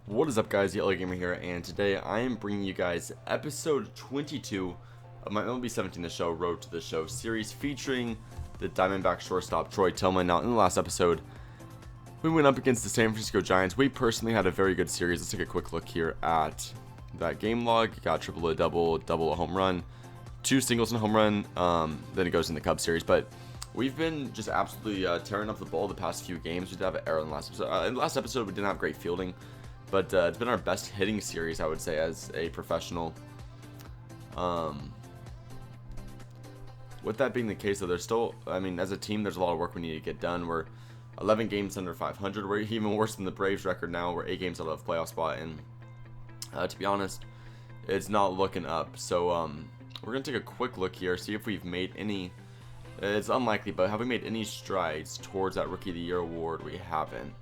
What is up, guys? Yellow Gamer here, and today I am bringing you guys episode 22 of my MLB 17 The Show Road to the Show series featuring the Diamondback shortstop Troy Tillman. Now, in the last episode, we went up against the San Francisco Giants. We personally had a very good series. Let's take a quick look here at that game log. Got triple, a double, a home run, two singles and a home run. Then it goes in the Cubs series, but we've been just absolutely tearing up the ball the past few games. We did have an error in the last episode. In the last episode, we didn't have great fielding. But it's been our best hitting series, I would say, as a professional. With that being the case, though, there's still, I mean, as a team, there's a lot of work we need to get done. We're 11 games under 500. We're even worse than the Braves record now. We're 8 games out of playoff spot, and to be honest, it's not looking up. So we're going to take a quick look here, see if we've made any, it's unlikely, but have we made any strides towards that Rookie of the Year award? We haven't.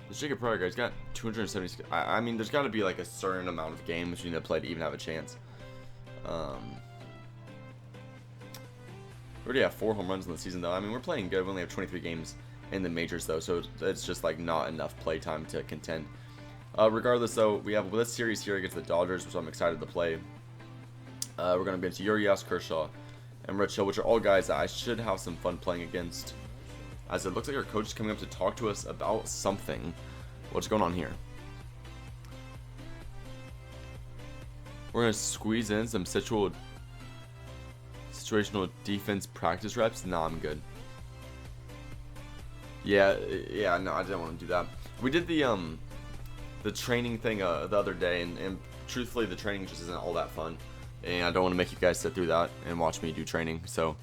Let's take a prior guy. He's got 270. I mean, there's got to be like a certain amount of games you need to play to even have a chance. We already have 4 home runs in the season, though. I mean, we're playing good. We only have 23 games in the majors, though, so it's just like not enough play time to contend. Regardless, though, we have this series here against the Dodgers, which I'm excited to play. We're going to be against Urias, Kershaw, and Rich Hill, which are all guys that I should have some fun playing against. As it looks like our coach is coming up to talk to us about something. What's going on here? We're going to squeeze in some situational defense practice reps. Nah, I'm good. Yeah, no, I didn't want to do that. We did the training thing the other day, and truthfully, the training just isn't all that fun. And I don't want to make you guys sit through that and watch me do training, so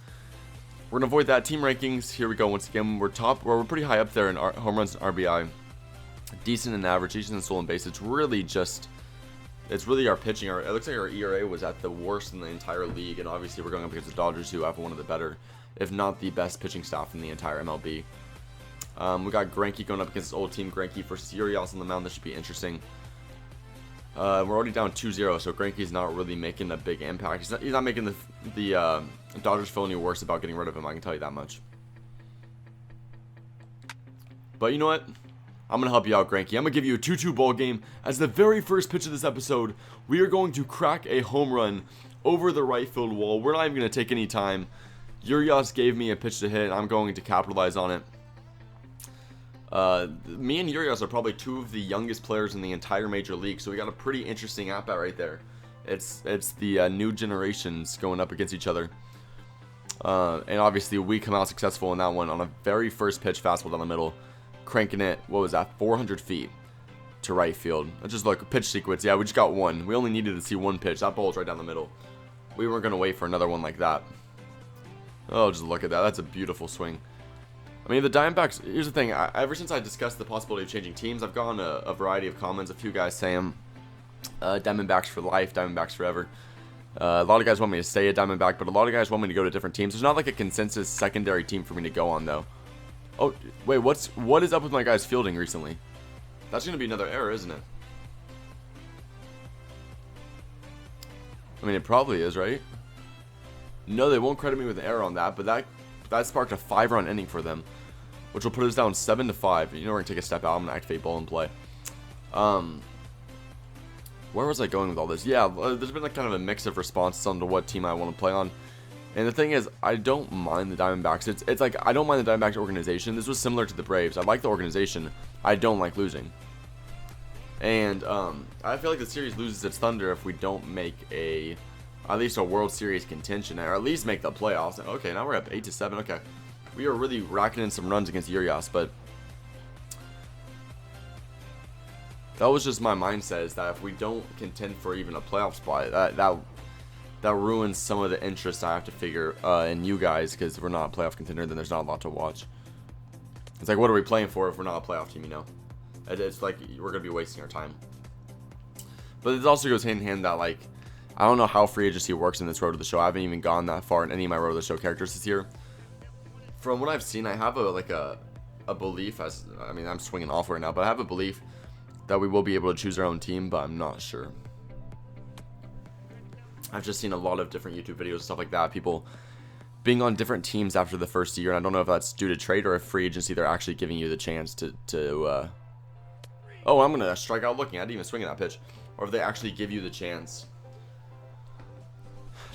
we're going to avoid that. Team rankings, here we go. Once again, we're pretty high up there in home runs and RBI. Decent in average, decent in stolen base. It's really our pitching. It looks like our ERA was at the worst in the entire league, and obviously we're going up against the Dodgers, who have one of the better, if not the best pitching staff in the entire MLB. We got Greinke going up against his old team. Greinke versus Urias on the mound. This should be interesting. We're already down 2-0, so Greinke's not really making a big impact. He's not making the Dodgers feel any worse about getting rid of him, I can tell you that much. But you know what? I'm going to help you out, Greinke. I'm going to give you a 2-2 ball game. As the very first pitch of this episode, we are going to crack a home run over the right field wall. We're not even going to take any time. Urias gave me a pitch to hit, and I'm going to capitalize on it. Me and Urias are probably 2 of the youngest players in the entire major league, so we got a pretty interesting at-bat right there. It's the new generations going up against each other. And obviously we come out successful in that one on a very first pitch fastball down the middle, cranking it, what was that, 400 feet to right field. Let's just look, pitch sequence. Yeah, we just got one. We only needed to see one pitch. That ball's right down the middle. We weren't going to wait for another one like that. Oh, just look at that. That's a beautiful swing. I mean, the Diamondbacks, here's the thing. Ever since I discussed the possibility of changing teams, I've gotten a variety of comments. A few guys saying Diamondbacks for life, Diamondbacks forever. A lot of guys want me to stay a Diamondback, but a lot of guys want me to go to different teams. There's not like a consensus secondary team for me to go on, though. Oh, wait, what is up with my guys fielding recently? That's going to be another error, isn't it? I mean, it probably is, right? No, they won't credit me with an error on that, but that sparked a 5-run inning for them, which will put us down 7-5. You know, we're going to take a step out. I'm going to activate ball and play. Where was I going with all this? Yeah, there's been like kind of a mix of responses on to what team I want to play on. And the thing is, I don't mind the Diamondbacks. It's like, I don't mind the Diamondbacks organization. This was similar to the Braves. I like the organization. I don't like losing. And I feel like the series loses its thunder if we don't make at least a World Series contention, or at least make the playoffs. Okay, now we're up 8-7. Okay, we are really racking in some runs against Urias, but that was just my mindset, is that if we don't contend for even a playoff spot, that ruins some of the interest I have to figure in you guys, because if we're not a playoff contender, then there's not a lot to watch. It's like, what are we playing for if we're not a playoff team, you know? It's like we're going to be wasting our time. But it also goes hand in hand that, like, I don't know how free agency works in this Road to the Show. I haven't even gone that far in any of my Road to the Show characters this year. From what I've seen, I have a belief, I mean, I'm swinging off right now, but I have a belief that we will be able to choose our own team, but I'm not sure. I've just seen a lot of different YouTube videos and stuff like that, people being on different teams after the first year, and I don't know if that's due to trade or if free agency they're actually giving you the chance to Oh, I'm gonna strike out looking. I didn't even swing at that pitch. Or if they actually give you the chance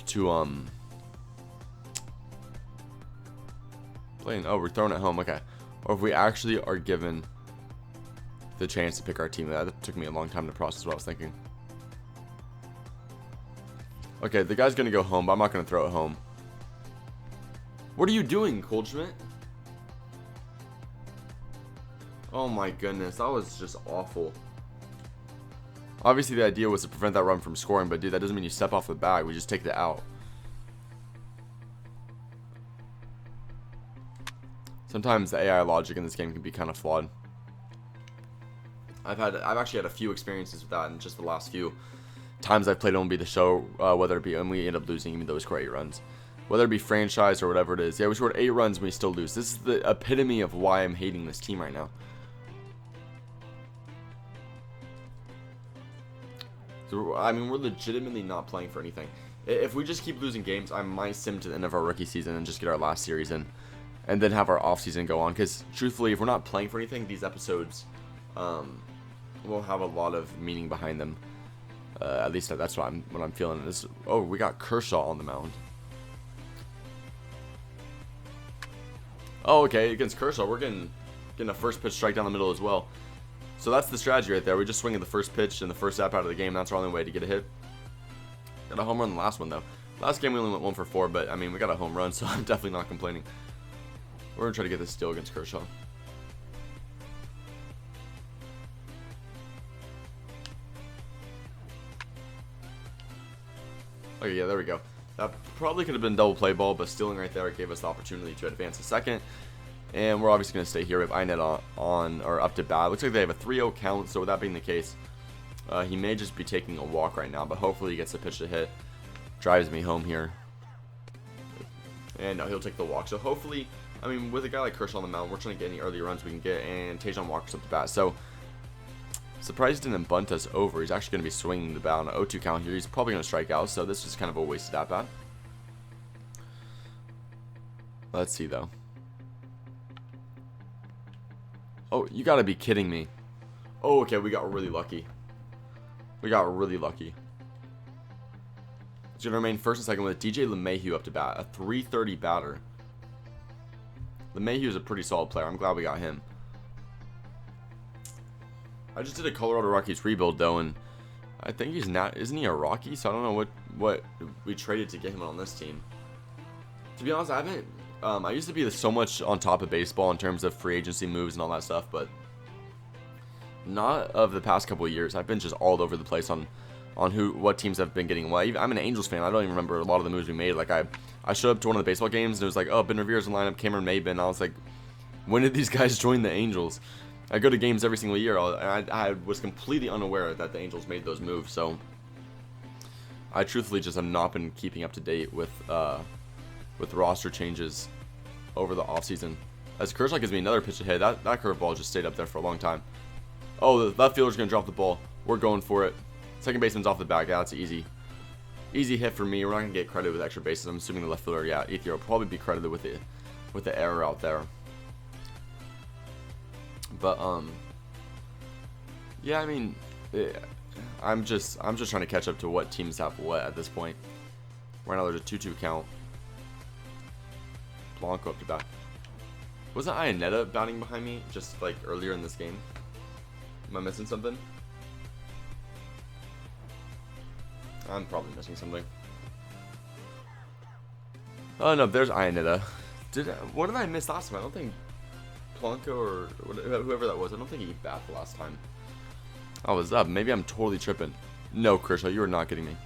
to playing. Oh, we're throwing it home. Okay. Or if we actually are given the chance to pick our team. That took me a long time to process what I was thinking. Okay, the guy's gonna go home, but I'm not gonna throw it home. What are you doing, Goldschmidt? Oh my goodness, that was just awful. Obviously, the idea was to prevent that run from scoring, but dude, that doesn't mean you step off the bag. We just take the out. Sometimes the AI logic in this game can be kind of flawed. I've actually had a few experiences with that in just the last few times I've played MLB The Show, whether it be, and we end up losing even though we score 8 runs. Whether it be franchise or whatever it is. Yeah, we scored 8 runs and we still lose. This is the epitome of why I'm hating this team right now. So, I mean, we're legitimately not playing for anything. If we just keep losing games, I might sim to the end of our rookie season and just get our last series in. And then have our off season go on. Because, truthfully, if we're not playing for anything, these episodes will have a lot of meaning behind them. At least that's what I'm feeling. Oh, we got Kershaw on the mound. Oh, okay. Against Kershaw, we're getting a first pitch strike down the middle as well. So that's the strategy right there. We just swing at the first pitch in the first snap out of the game. That's our only way to get a hit. Got a home run in the last one, though. Last game we only went 1 for 4, but, I mean, we got a home run, so I'm definitely not complaining. We're going to try to get this steal against Kershaw. Okay, yeah, there we go. That probably could have been double play ball, but stealing right there gave us the opportunity to advance a second. And we're obviously going to stay here with Inet on or up to bat. Looks like they have a 3-0 count, so with that being the case, he may just be taking a walk right now, but hopefully he gets the pitch to hit. Drives me home here. And no, he'll take the walk. So hopefully, I mean, with a guy like Kershaw on the mound, we're trying to get any early runs we can get, and Tajon Walker's up to bat. So, surprised he didn't bunt us over. He's actually going to be swinging the bat on an 0-2 count here. He's probably going to strike out, so this is kind of a wasted at bat. Let's see, though. Oh, you got to be kidding me. Oh, okay, we got really lucky. We got really lucky. He's going to remain first and second with DJ LeMahieu up to bat. A 330 batter. LeMahieu is a pretty solid player. I'm glad we got him. I just did a Colorado Rockies rebuild, though, and I think he's not... Isn't he a Rocky? So I don't know what we traded to get him on this team. To be honest, I haven't... I used to be so much on top of baseball in terms of free agency moves and all that stuff, but not of the past couple of years. I've been just all over the place on what teams have been getting what. I'm an Angels fan. I don't even remember a lot of the moves we made. Like I showed up to one of the baseball games and it was like, oh, Ben Revere's in lineup, Cameron Maybin. I was like, when did these guys join the Angels? I go to games every single year, and I was completely unaware that the Angels made those moves. So I truthfully just have not been keeping up to date with roster changes over the offseason. As Kershaw gives me another pitch to hit, that curveball just stayed up there for a long time. Oh, the left fielder's going to drop the ball. We're going for it. Second baseman's off the bag. Yeah, that's easy hit for me. We're not going to get credited with extra bases. I'm assuming the left fielder, yeah, Ethier will probably be credited with the error out there. But yeah, I mean, I'm just trying to catch up to what teams have what at this point. Right now there's a 2-2 count. Blanco up to bat. Wasn't Iannetta batting behind me just like earlier in this game? Am I missing something? I'm probably missing something. Oh no, there's Iannetta. What did I miss last time? I don't think Blanco or whoever that was. I don't think he batted the last time I was up. Maybe I'm totally tripping. No, Kershaw, you are not getting me.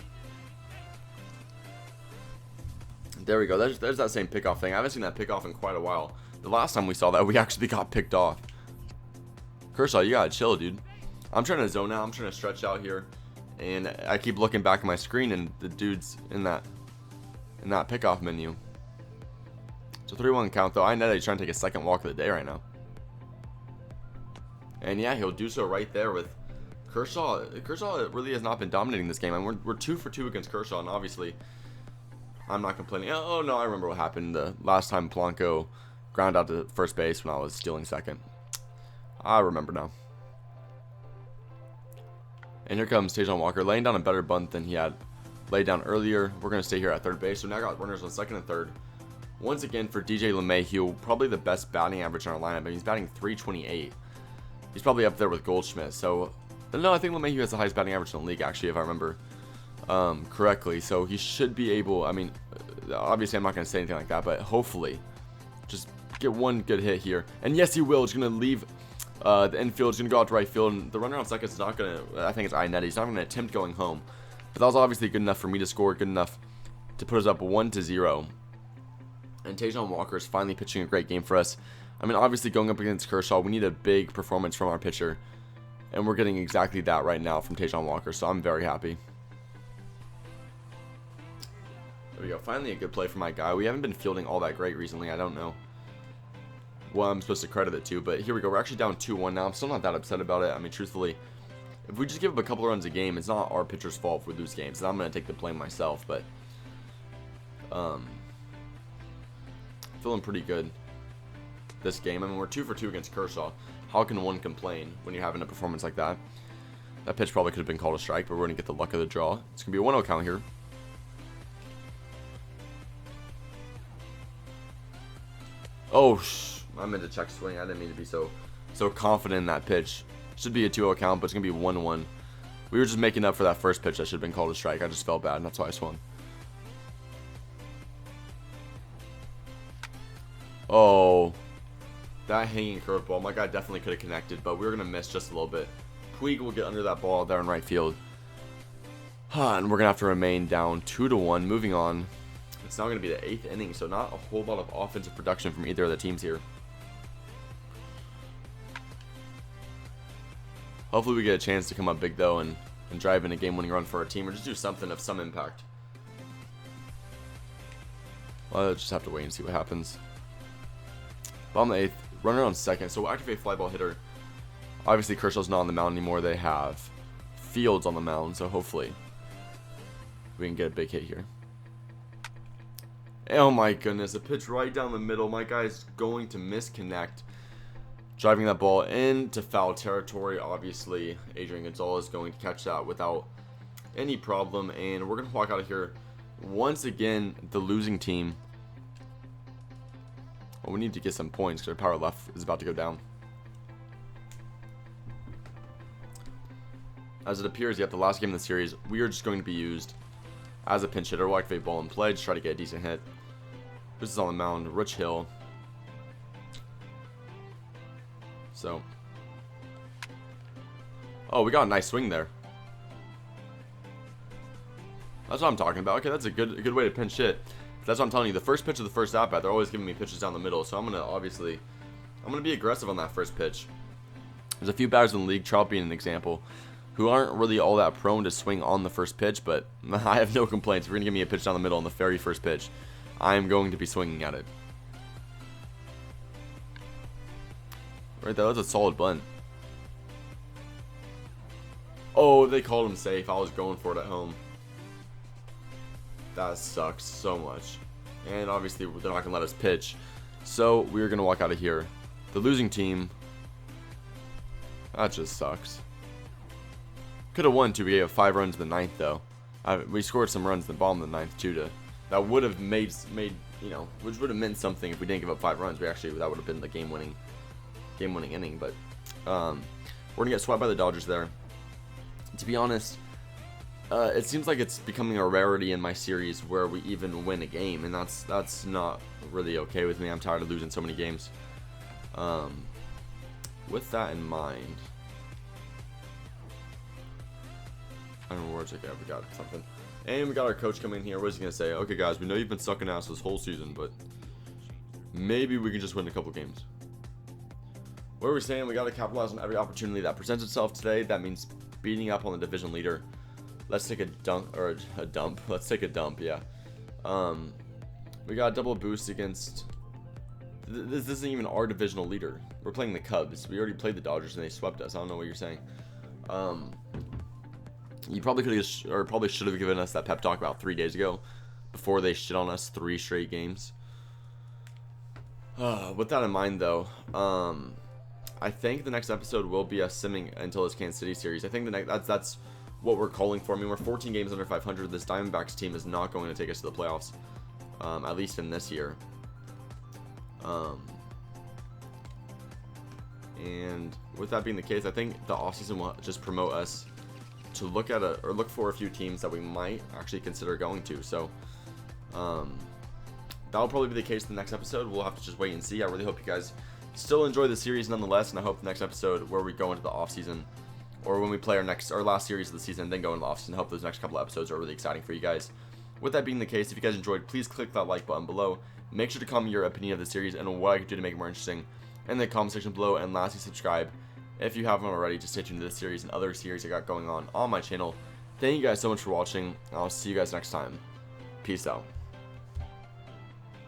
There we go. There's that same pickoff thing. I haven't seen that pickoff in quite a while. The last time we saw that, we actually got picked off. Kershaw, you gotta chill, dude. I'm trying to zone out. I'm trying to stretch out here, and I keep looking back at my screen, and the dude's in that pickoff menu. So 3-1 count, though. I know that he's trying to take a second walk of the day right now. And yeah, he'll do so right there with Kershaw. Kershaw really has not been dominating this game. I mean, we're 2 for 2 against Kershaw, and obviously I'm not complaining. Oh no, I remember what happened the last time Blanco ground out to first base when I was stealing second. I remember now. And here comes Tajon Walker, laying down a better bunt than he had laid down earlier. We're going to stay here at third base. So now I got runners on second and third. Once again for DJ LeMahieu, probably the best batting average in our lineup. I mean, he's batting .328. He's probably up there with Goldschmidt. So, no, I think LeMahieu has the highest batting average in the league, actually, if I remember correctly. So he should be able, I mean, obviously I'm not going to say anything like that, but hopefully just get one good hit here. And yes, he will. It's going to leave the infield. It's going to go out to right field. And the runner on second is not going to, I think it's Iannetti. He's not going to attempt going home. But that was obviously good enough for me to score, good enough to put us up 1-0. And Tajon Walker is finally pitching a great game for us. I mean, obviously going up against Kershaw, we need a big performance from our pitcher. And we're getting exactly that right now from Tajon Walker, so I'm very happy. There we go. Finally a good play for my guy. We haven't been fielding all that great recently. I don't know what I'm supposed to credit it to, but here we go. We're actually down 2-1 now. I'm still not that upset about it. I mean, truthfully, if we just give up a couple of runs a game, it's not our pitcher's fault if we lose games. And I'm going to take the blame myself, but feeling pretty good this game. I mean, we're 2 for 2 against Kershaw. How can one complain when you're having a performance like that? That pitch probably could have been called a strike, but we're going to get the luck of the draw. It's going to be a 1-0 count here. Oh, I meant to check swing. I didn't mean to be so confident in that pitch. Should be a 2-0 count, but it's going to be 1-1. We were just making up for that first pitch that should have been called a strike. I just felt bad, and that's why I swung. Oh, that hanging curveball. My guy definitely could have connected, but we were going to miss just a little bit. Puig will get under that ball there in right field. And we're going to have to remain down 2-1. Moving on. It's now going to be the 8th inning, so not a whole lot of offensive production from either of the teams here. Hopefully we get a chance to come up big, though, and drive in a game-winning run for our team, or just do something of some impact. Well, I'll just have to wait and see what happens. Bottom of the 8th, runner on second, so we'll activate fly ball hitter. Obviously, Kershaw's not on the mound anymore. They have Fields on the mound, so hopefully we can get a big hit here. Oh my goodness, a pitch right down the middle. My guy's going to misconnect. Driving that ball into foul territory. Obviously, Adrian Gonzalez is going to catch that without any problem. And we're going to walk out of here. Once again, the losing team. Well, we need to get some points because our power left is about to go down. As it appears, the last game of the series, we are just going to be used as a pinch hitter. We'll activate ball and play, just try to get a decent hit. This is on the mound, Rich Hill. So, oh, we got a nice swing there. That's what I'm talking about. Okay, that's a good way to pinch hit. That's what I'm telling you. The first pitch of the first at bat, they're always giving me pitches down the middle. So I'm gonna be aggressive on that first pitch. There's a few batters in the league, Trout being an example, who aren't really all that prone to swing on the first pitch. But I have no complaints. If you're gonna give me a pitch down the middle on the very first pitch, I am going to be swinging at it. Right there, that's a solid bunt. Oh, they called him safe. I was going for it at home. That sucks so much. And obviously, they're not going to let us pitch. So, we're going to walk out of here. The losing team. That just sucks. Could have won too. We gave 5 runs in the 9th, though. We scored some runs in the bottom of the 9th, too. That would have made, you know, which would have meant something if we didn't give up 5 runs. That would have been the game-winning inning. But we're going to get swept by the Dodgers there. To be honest, it seems like it's becoming a rarity in my series where we even win a game, and that's not really okay with me. I'm tired of losing so many games. With that in mind, I don't know where to go. We got something, and we got our coach coming in here. What is he gonna say? Okay, guys, we know you've been sucking ass this whole season, but maybe we can just win a couple games. What are we saying? We got to capitalize on every opportunity that presents itself today. That means beating up on the division leader. Let's take a dump, Let's take a dump, yeah. We got a double boost against... This isn't even our divisional leader. We're playing the Cubs. We already played the Dodgers and they swept us. I don't know what you're saying. You probably could have, or probably should have given us that pep talk about 3 days ago, before they shit on us 3 straight games. With that in mind, though, I think the next episode will be us simming until this Kansas City series. I think that's what we're calling for. I mean, we're 14 games under 500. This Diamondbacks team is not going to take us to the playoffs, at least in this year. And with that being the case, I think the offseason will just promote us to look for a few teams that we might actually consider going to. So that'll probably be the case in the next episode. We'll have to just wait and see. I really hope you guys still enjoy the series nonetheless, and I hope the next episode where we go into the offseason, or when we play our last series of the season, then go into the offseason, I hope those next couple episodes are really exciting for you guys. With that being the case, if you guys enjoyed, please click that like button below. Make sure to comment your opinion of the series and what I could do to make it more interesting in the comment section below. And lastly, subscribe if you haven't already to stay tuned to this series and other series I got going on my channel. Thank you guys so much for watching, and I'll see you guys next time. Peace out.